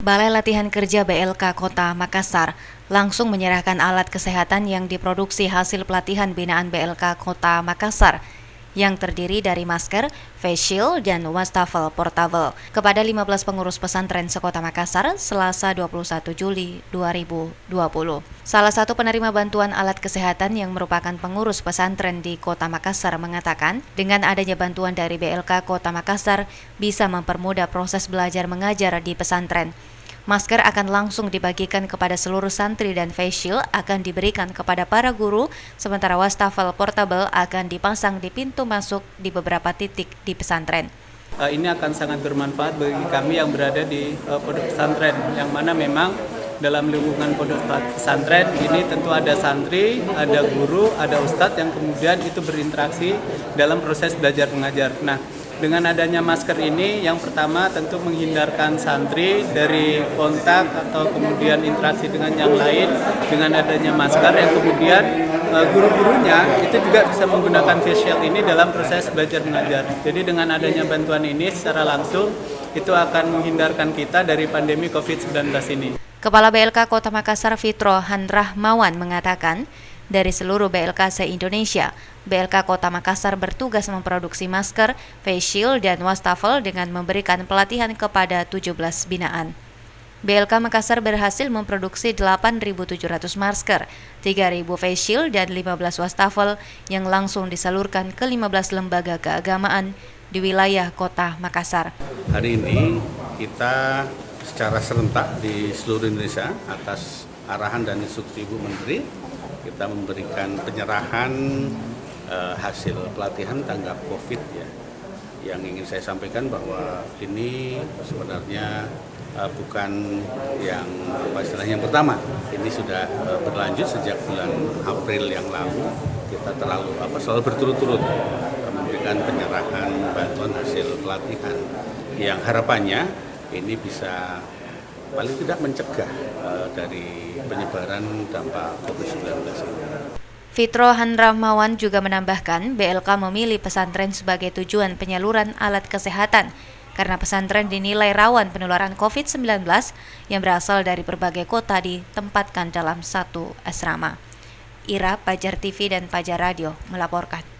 Balai Latihan Kerja BLK Kota Makassar langsung menyerahkan alat kesehatan yang diproduksi hasil pelatihan binaan BLK Kota Makassar yang terdiri dari masker, face shield, dan wastafel portable kepada 15 pengurus pesantren sekota Makassar Selasa 21 Juli 2020. Salah satu penerima bantuan alat kesehatan yang merupakan pengurus pesantren di Kota Makassar mengatakan, dengan adanya bantuan dari BLK Kota Makassar bisa mempermudah proses belajar mengajar di pesantren. Masker akan langsung dibagikan kepada seluruh santri dan face shield akan diberikan kepada para guru, sementara wastafel portable akan dipasang di pintu masuk di beberapa titik di pesantren. Ini akan sangat bermanfaat bagi kami yang berada di pondok pesantren, yang mana memang dalam lingkungan pondok pesantren ini tentu ada santri, ada guru, ada ustadz yang kemudian itu berinteraksi dalam proses belajar mengajar. Nah, dengan adanya masker ini, yang pertama tentu menghindarkan santri dari kontak atau kemudian interaksi dengan yang lain. Dengan adanya masker, yang kemudian guru-gurunya itu juga bisa menggunakan face shield ini dalam proses belajar mengajar. Jadi dengan adanya bantuan ini secara langsung itu akan menghindarkan kita dari pandemi COVID-19 ini. Kepala BLK Kota Makassar Fitro Hanrahmawan mengatakan, dari seluruh BLK se-Indonesia, BLK Kota Makassar bertugas memproduksi masker, face shield, dan wastafel dengan memberikan pelatihan kepada 17 binaan. BLK Makassar berhasil memproduksi 8.700 masker, 3.000 face shield, dan 15 wastafel yang langsung disalurkan ke 15 lembaga keagamaan di wilayah Kota Makassar. Hari ini kita secara serentak di seluruh Indonesia atas arahan dan instruksi Ibu Menteri, kita memberikan penyerahan hasil pelatihan tanggap COVID ya. Yang ingin saya sampaikan bahwa ini sebenarnya bukan yang istilahnya yang pertama. Ini sudah berlanjut sejak bulan April yang lalu. Kita selalu berturut-turut memberikan penyerahan bantuan hasil pelatihan yang harapannya ini bisa paling tidak mencegah dari penyebaran dampak COVID-19 ini. Fitro Hanrahmawan juga menambahkan BLK memilih pesantren sebagai tujuan penyaluran alat kesehatan karena pesantren dinilai rawan penularan COVID-19 yang berasal dari berbagai kota ditempatkan dalam satu asrama. Ira, Pajar TV dan Pajar Radio melaporkan.